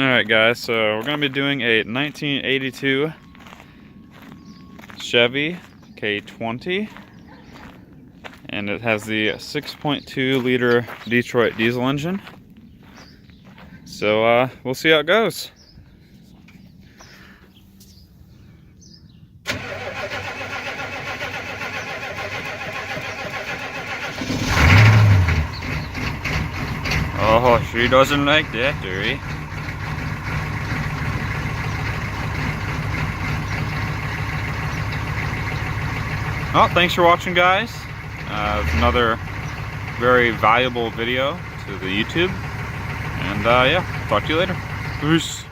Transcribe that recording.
Alright guys, so we're going to be doing a 1982 Chevy K20, and it has the 6.2 liter Detroit diesel engine. So we'll see how it goes. Oh, she doesn't like that, Derry. Well, thanks for watching, guys. It's another very valuable video to the YouTube. And yeah, talk to you later. Peace.